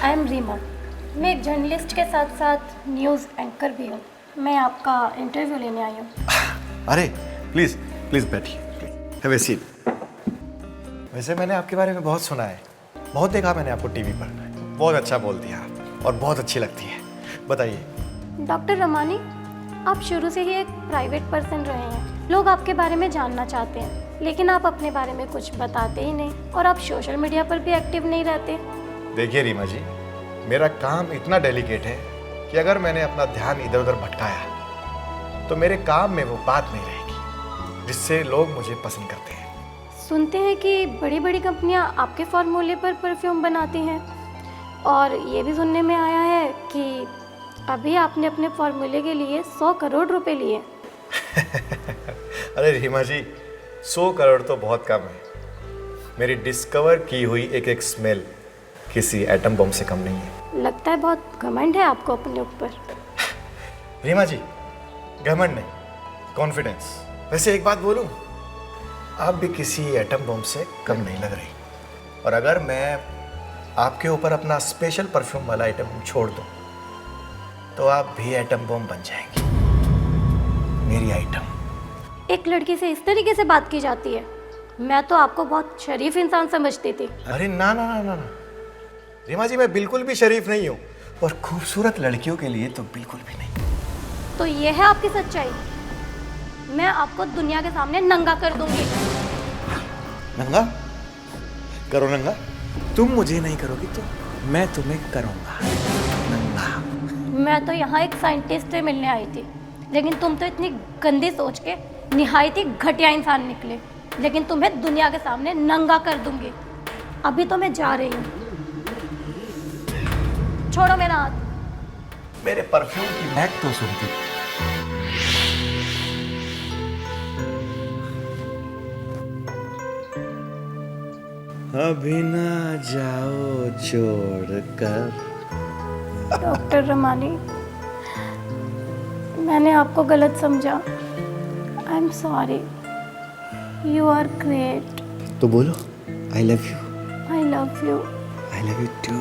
I am Reema. मैं एक journalist के साथ साथ न्यूज़ एंकर भी हूँ। मैं आपका इंटरव्यू लेने आई हूँ। अरे प्लीज़ प्लीज़ बैठिए, हैव ए सीट। वैसे मैंने आपके बारे में बहुत सुना है, बहुत देखा मैंने आपको टीवी पर। बहुत अच्छा बोलती हैं आप और बहुत अच्छी लगती है। बताइए। डॉक्टर रमानी, आप शुरू से ही एक प्राइवेट पर्सन रहे हैं। लोग आपके बारे में जानना चाहते हैं, लेकिन आप अपने बारे में कुछ बताते ही नहीं और आप सोशल मीडिया पर भी एक्टिव नहीं रहते। देखिए रीमा जी, मेरा काम इतना डेलिकेट है कि अगर मैंने अपना ध्यान इधर उधर भटकाया तो मेरे काम में वो बात नहीं रहेगी जिससे लोग मुझे पसंद करते हैं। सुनते हैं कि बड़ी बड़ी कंपनियां आपके फार्मूले पर परफ्यूम बनाती हैं और ये भी सुनने में आया है कि अभी आपने अपने फार्मूले के लिए 100 करोड़ रुपए लिए। अरे रीमा जी, 100 करोड़ तो बहुत कम है। मेरी डिस्कवर की हुई एक एक स्मेल किसी एटम बम से कम नहीं है। लगता है बहुत घमंड है आपको अपने ऊपर। रीमा जी, घमंड नहीं, कॉन्फिडेंस। वैसे एक बात बोलूं, आप भी किसी एटम बम से कम नहीं लग रही। और अगर मैं आपके ऊपर अपना स्पेशल परफ्यूम वाला आइटम छोड़ दूं तो आप भी एटम बम बन जाएंगी, मेरी आइटम। एक लड़की से इस तरीके से बात की जाती है? मैं तो आपको बहुत शरीफ इंसान समझती थी। अरे ना ना ना ना ना रीमा जी, मैं बिल्कुल भी शरीफ नहीं हूँ और खूबसूरत लड़कियों के लिए तो बिल्कुल भी नहीं। तो ये है आपकी सच्चाई? मैं आपको दुनिया के सामने नंगा कर दूंगी। नंगा करो, नंगा। तुम मुझे नहीं करोगी तो मैं तुम्हें करूँगा नंगा। मैं तो यहाँ एक साइंटिस्ट से मिलने आई थी, लेकिन तुम तो इतनी गंदी सोच के निहायत ही घटिया इंसान निकले। लेकिन तुम्हें दुनिया के सामने नंगा कर दूंगी। अभी तो मैं जा रही हूँ। छोड़ो मेरा हाथ। मेरे परफ्यूम की महक तो सुनती। अभी ना जाओ छोड़कर। डॉक्टर रमानी, मैंने आपको गलत समझा। I am sorry. You are great. तो बोलो, I love you. I love you. I love you too.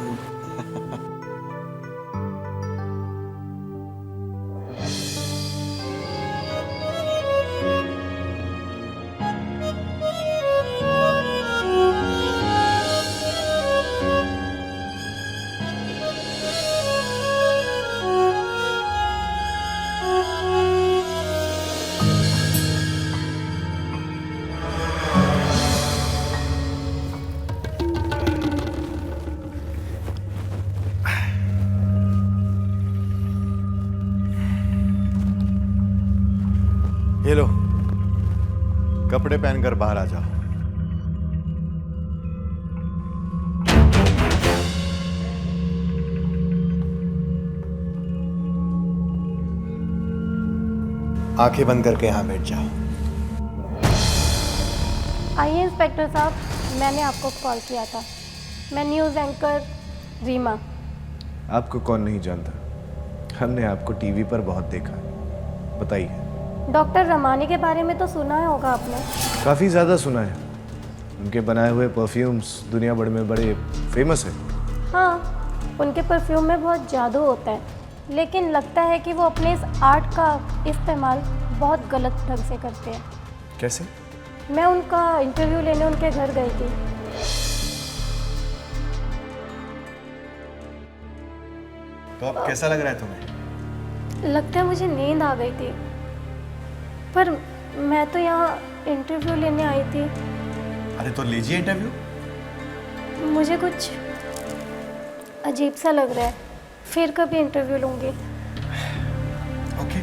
ये लो, कपड़े पहनकर बाहर आ जाओ। आंखें बंद करके यहां बैठ जाओ। आइए इंस्पेक्टर साहब, मैंने आपको कॉल किया था। मैं न्यूज़ एंकर रीमा। आपको कौन नहीं जानता, हमने आपको टीवी पर बहुत देखा है। बताइए। डॉक्टर रमानी के बारे में तो सुना ही होगा आपने। काफ़ी ज़्यादा सुना है। उनके बनाए हुए परफ्यूम्स दुनिया भर में बड़े फेमस है। हाँ, उनके परफ्यूम में बहुत जादू होता है, लेकिन लगता है कि वो अपने इस आर्ट का इस्तेमाल बहुत गलत ढंग से करते हैं। कैसे? मैं उनका इंटरव्यू लेने उनके घर गई थी। तो अब कैसा लग रहा है तुम्हें? लगता है मुझे नींद आ गई थी, पर मैं तो यहाँ इंटरव्यू लेने आई थी। अरे तो लीजिए इंटरव्यू। मुझे कुछ अजीब सा लग रहा है, फिर कभी इंटरव्यू लूँगी। ओके।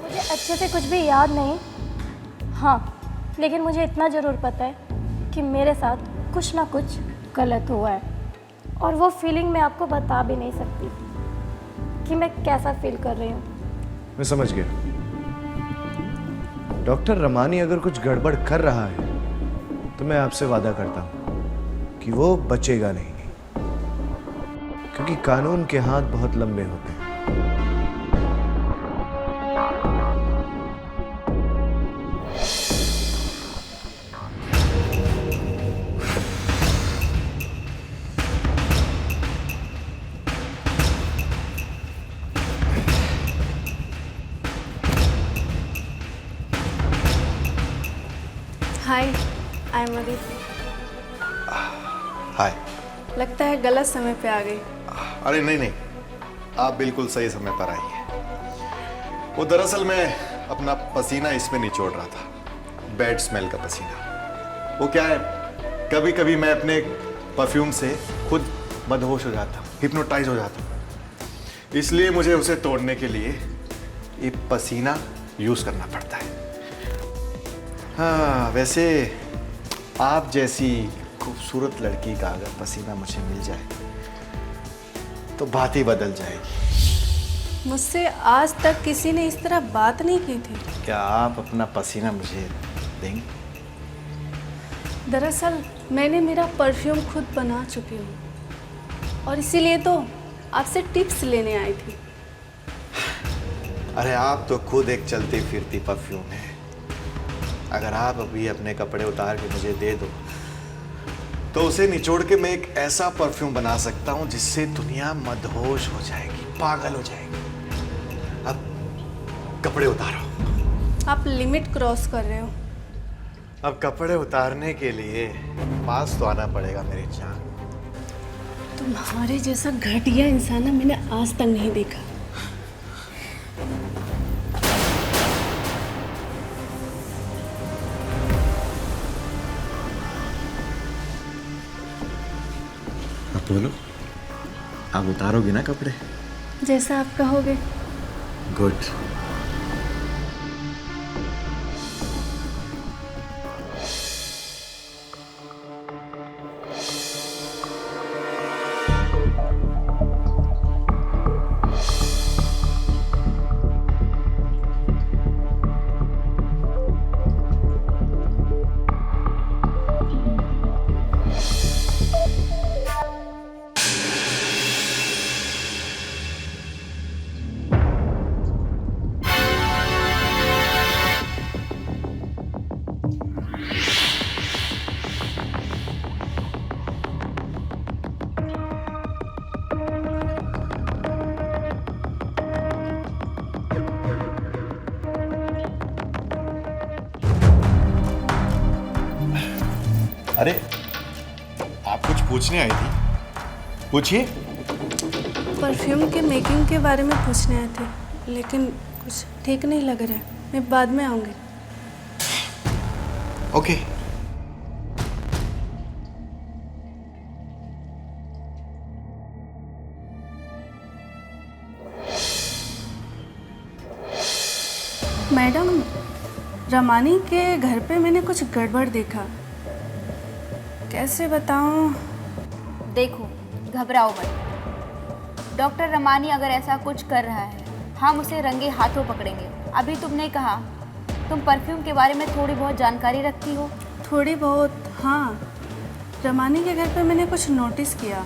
मुझे अच्छे से कुछ भी याद नहीं, हाँ, लेकिन मुझे इतना ज़रूर पता है कि मेरे साथ कुछ ना कुछ गलत हुआ है, और वो फीलिंग मैं आपको बता भी नहीं सकती कि मैं कैसा फील कर रही हूँ। मैं समझ गया। डॉक्टर रमानी अगर कुछ गड़बड़ कर रहा है तो मैं आपसे वादा करता हूँ कि वो बचेगा नहीं, क्योंकि कानून के हाथ बहुत लंबे होते हैं। हाय अदिति। हाय। लगता है गलत समय पे आ गई। अरे नहीं नहीं, आप बिल्कुल सही समय पर आई हैं। वो दरअसल मैं अपना पसीना इसमें निचोड़ रहा था, बैड स्मेल का पसीना। वो क्या है, कभी कभी मैं अपने परफ्यूम से खुद मदहोश हो जाता हूँ, हिप्नोटाइज हो जाता हूँ। इसलिए मुझे उसे तोड़ने के लिए ये पसीना यूज करना पड़ता है। हाँ, वैसे आप जैसी खूबसूरत लड़की का अगर पसीना मुझे मिल जाए तो बात ही बदल जाएगी। मुझसे आज तक किसी ने इस तरह बात नहीं की थी। क्या आप अपना पसीना मुझे देंगे? दरअसल मैंने मेरा परफ्यूम खुद बना चुकी हूँ और इसीलिए तो आपसे टिप्स लेने आई थी। अरे आप तो खुद एक चलती फिरती परफ्यूम है। अगर आप अभी अपने कपड़े उतार के मुझे दे दो तो उसे निचोड़ के मैं एक ऐसा परफ्यूम बना सकता हूँ जिससे दुनिया मदहोश हो जाएगी, पागल हो जाएगी। अब कपड़े उतारो। आप लिमिट क्रॉस कर रहे हो। अब कपड़े उतारने के लिए पास तो आना पड़ेगा मेरी जान। तुम्हारे जैसा घटिया इंसान ना मैंने आज तक नहीं देखा। अब बोलो, आप उतारोगी ना कपड़े? जैसा आप कहोगे। गुड। अरे आप कुछ पूछने आई थी, पूछिए। परफ्यूम के मेकिंग के बारे में पूछने आए थे, लेकिन कुछ ठीक नहीं लग रहा है। मैं बाद में आऊँगी। ओके। मैडम, रमानी के घर पे मैंने कुछ गड़बड़ देखा। कैसे बताऊं? देखो, घबराओ मत। डॉक्टर रमानी अगर ऐसा कुछ कर रहा है, हम उसे रंगे हाथों पकड़ेंगे। अभी तुमने कहा तुम परफ्यूम के बारे में थोड़ी बहुत जानकारी रखती हो। थोड़ी बहुत, हाँ। रमानी के घर पे मैंने कुछ नोटिस किया।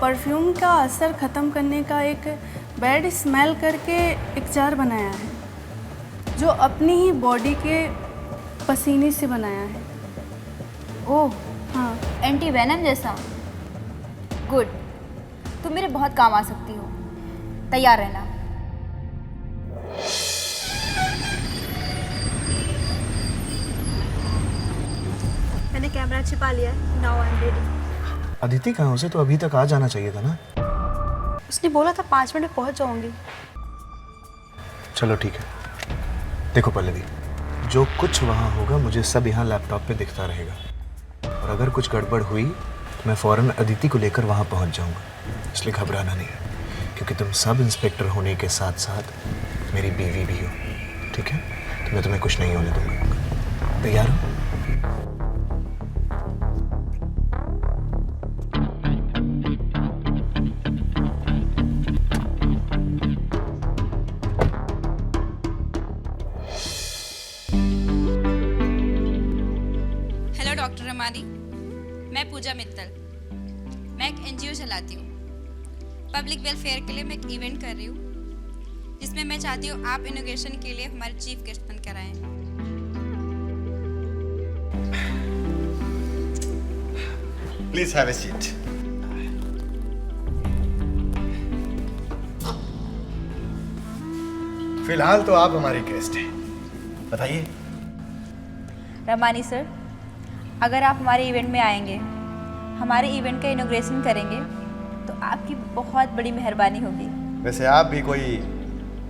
परफ्यूम का असर ख़त्म करने का एक बैड स्मेल करके एक जार बनाया है, जो अपनी ही बॉडी के पसीने से बनाया है। ओह, हाँ। एंटी वेनम जैसा। गुड, तुम मेरे बहुत काम आ सकती हो। तैयार रहना। मैंने कैमरा छिपा लिया है। Now I am ready. Aditi कहाँ? उसे तो अभी तक आ जाना चाहिए था ना। उसने बोला था 5 मिनट में पहुंच जाऊंगी। चलो ठीक है। देखो पल्लवी, जो कुछ वहाँ होगा मुझे सब यहाँ लैपटॉप पे दिखता रहेगा, और अगर कुछ गड़बड़ हुई तो मैं फ़ौरन अदिति को लेकर वहाँ पहुँच जाऊँगा। इसलिए घबराना नहीं है, क्योंकि तुम सब इंस्पेक्टर होने के साथ साथ मेरी बीवी भी हो, ठीक है? तो मैं तुम्हें कुछ नहीं होने दूँगा। तैयार हो? हेलो डॉक्टर रमानी, मैं पूजा मित्तल। मैं एक एनजीओ चलाती हूँ। पब्लिक वेलफेयर के लिए मैं एक इवेंट कर रही हूँ, जिसमें मैं चाहती हूँ आप इनॉग्रेशन के लिए हमारे चीफ गेस्ट बनकर आएं। Please have a seat. फिलहाल तो आप हमारी गेस्ट हैं, बताइए। रमानी सर, अगर आप हमारे इवेंट में आएंगे, हमारे इवेंट का इनॉग्रेशन करेंगे, तो आपकी बहुत बड़ी मेहरबानी होगी। वैसे आप भी कोई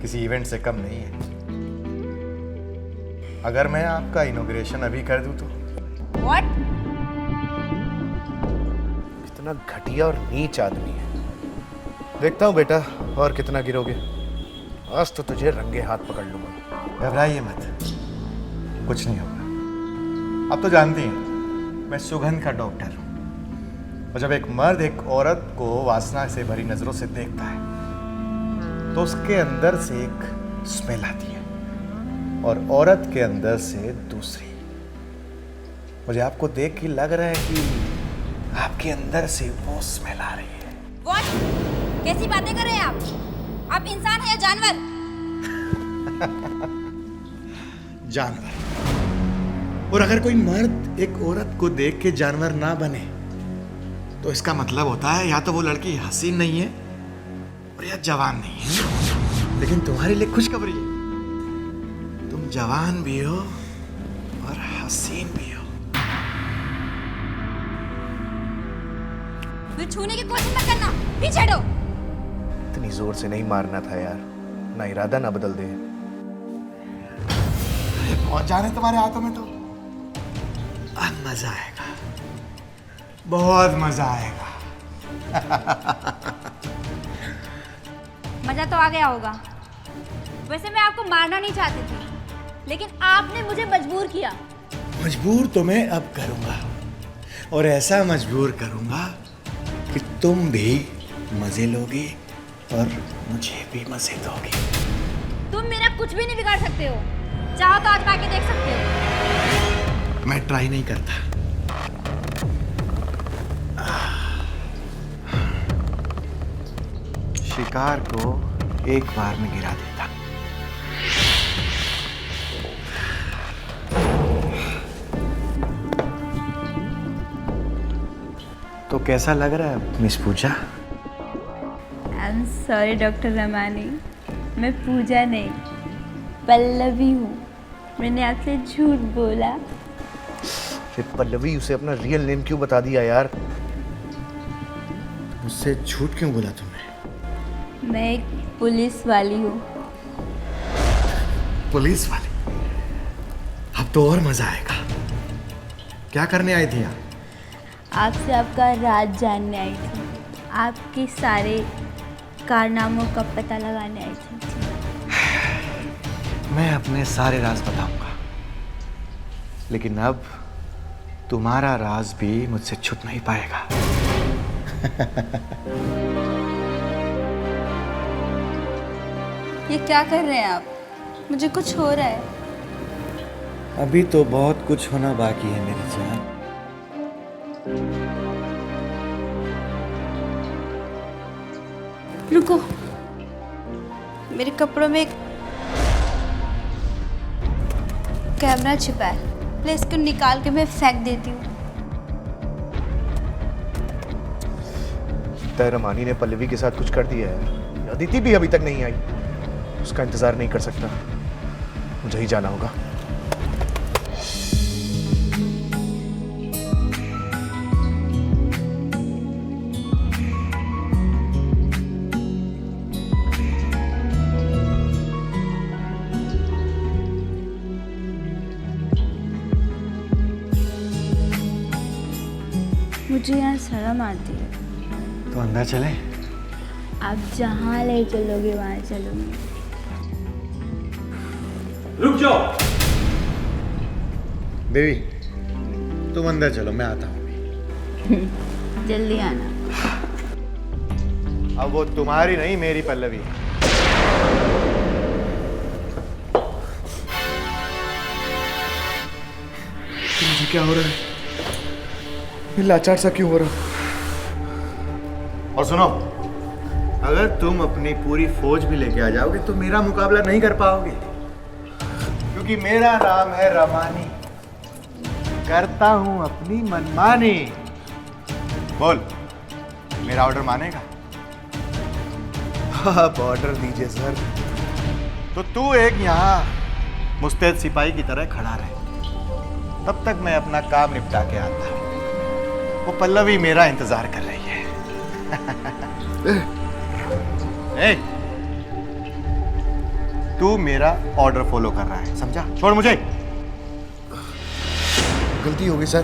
किसी इवेंट से कम नहीं है। अगर मैं आपका इनॉग्रेशन अभी कर दूं तो? What? इतना घटिया और नीच आदमी है। देखता हूँ बेटा और कितना गिरोगे। आज तो तुझे रंगे हाथ पकड़ लूंगा। घबराइए मत, कुछ नहीं होगा। आप तो जानती हैं मैं सुगंध का डॉक्टर हूँ, और जब एक मर्द एक औरत को वासना से भरी नजरों से देखता है तो उसके अंदर से एक स्मेल आती है और औरत के अंदर से दूसरी। मुझे आपको देख के लग रहा है कि आपके अंदर से वो स्मेल आ रही है। What? कैसी बातें कर रहे हैं आप इंसान हैं या जानवर? जानवर। और अगर कोई मर्द एक औरत को देख के जानवर ना बने तो इसका मतलब होता है या तो वो लड़की हसीन नहीं है और या जवान नहीं है। लेकिन तुम्हारे लिए खुशखबरी है, तुम जवान भी हो और हसीन भी हो। मुझे छूने की कोशिश मत करना, पीछे हटो। इतनी जोर से नहीं मारना था यार, ना इरादा ना बदल दे। पहुंच जाने तुम्हारे हाथों में तो अब मजा आएगा, बहुत मजा आएगा। मजा तो आ गया होगा। वैसे मैं आपको मारना नहीं चाहती थी, लेकिन आपने मुझे मजबूर किया। मजबूर तो मैं अब करूंगा, और ऐसा मजबूर करूंगा कि तुम भी मजे लोगी और मुझे भी मजे दोगी। तुम मेरा कुछ भी नहीं बिगाड़ सकते हो, चाहो तो आजमा के देख सकते हो। मैं ट्राई नहीं करता। शिकार को एक बार में गिरा देता। तो कैसा लग रहा है miss Pooja? I am sorry doctor Ramani, मैं पूजा नहीं पल्लवी हूँ। मैंने आपसे झूठ बोला। फिर पल्लवी उसे अपना रियल नेम क्यों बता दिया यार? मुझसे झूठ क्यों बोला तुमने? मैं एक पुलिस वाली हूँ। पुलिस वाली? अब तो और मजा आएगा। क्या करने आई थी आप? आपसे आपका राज जानने आई थी, आपके सारे कारनामों का पता लगाने आई थी। मैं अपने सारे राज बताऊंगा, लेकिन अब तुम्हारा राज भी मुझसे छुप नहीं पाएगा। ये क्या कर रहे हैं आप? मुझे कुछ हो रहा है। अभी तो बहुत कुछ होना बाकी है मेरी जान। रुको, मेरे कपड़ों में एक कैमरा छिपा है, मैं इसको निकाल के मैं फेंक देती हूँ। रमानी ने पल्लवी के साथ कुछ कर दिया है। अदिति भी अभी तक नहीं आई, उसका इंतजार नहीं कर सकता, मुझे ही जाना होगा। मुझे यहाँ शर्म आती है। तो अंदर चले? आप जहाँ ले चलोगे वहाँ चलूँगी। रुक जाओ। बेबी तुम अंदर चलो, मैं आता हूँ। जल्दी आना। अब वो तुम्हारी नहीं मेरी पल्लवी है। मुझे क्या हो रहा है? मैं लाचार सा क्यों हो रहा? और सुनो, अगर तुम अपनी पूरी फौज भी लेके आ जाओगे तो मेरा मुकाबला नहीं कर पाओगे, क्योंकि मेरा नाम है रमानी। करता हूं अपनी मनमानी। बोल, मेरा ऑर्डर मानेगा? आप ऑर्डर दीजिए सर। तो तू एक यहाँ मुस्तैद सिपाही की तरह खड़ा रहे। तब तक मैं अपना काम निपटा के आता। वो पल्लवी मेरा इंतजार कर रही है। ए, तू मेरा ऑर्डर फॉलो कर रहा है, समझा? छोड़ मुझे। गलती हो गई सर।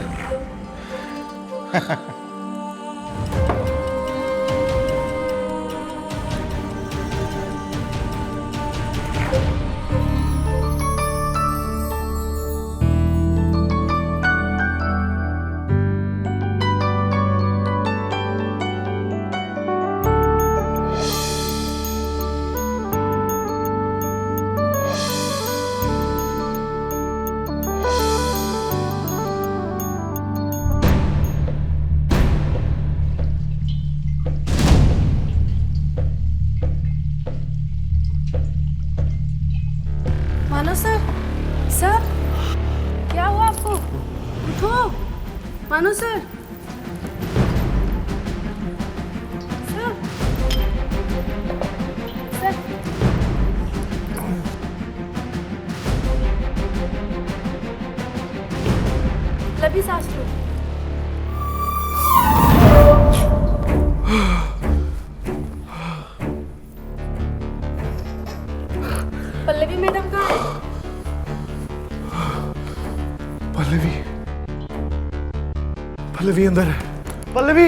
मानो सर, सर क्या हुआ आपको? उठो, मानो सर। सर, सर, लभी सांस लो। पल्लवी मैडम कहाँ है? पल्लवी, पल्लवी अंदर है। Pallavi,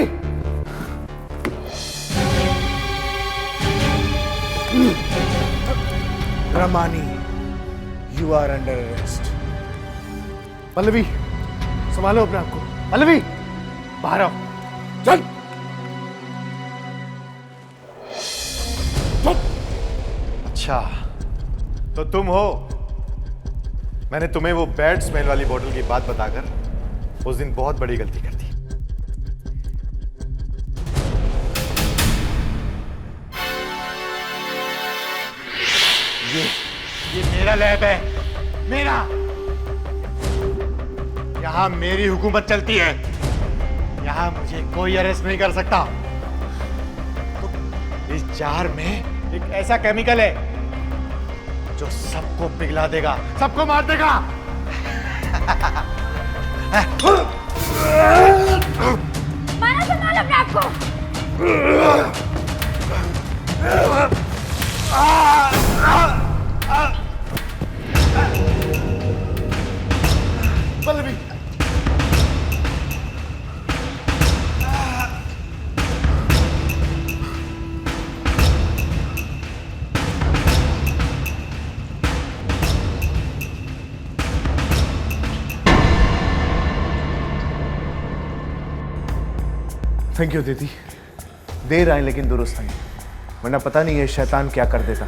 Ramani, you are under arrest. Pallavi, संभालो अपने आप को। पल्लवी, बाहर आओ। चल। अच्छा, तो तुम हो। मैंने तुम्हें वो बैड स्मेल वाली बोतल की बात बताकर उस दिन बहुत बड़ी गलती कर दी। ये मेरा लैब है, मेरा। यहां मेरी हुकूमत चलती है। यहां मुझे कोई अरेस्ट नहीं कर सकता। तो इस जार में एक ऐसा केमिकल है जो सबको पिघला देगा, सबको मार देगा। मानो संभालो अपने आप को। पल्लवी, थैंक यू दीदी। देर आए लेकिन दुरुस्त आए, वरना पता नहीं ये शैतान क्या कर देता।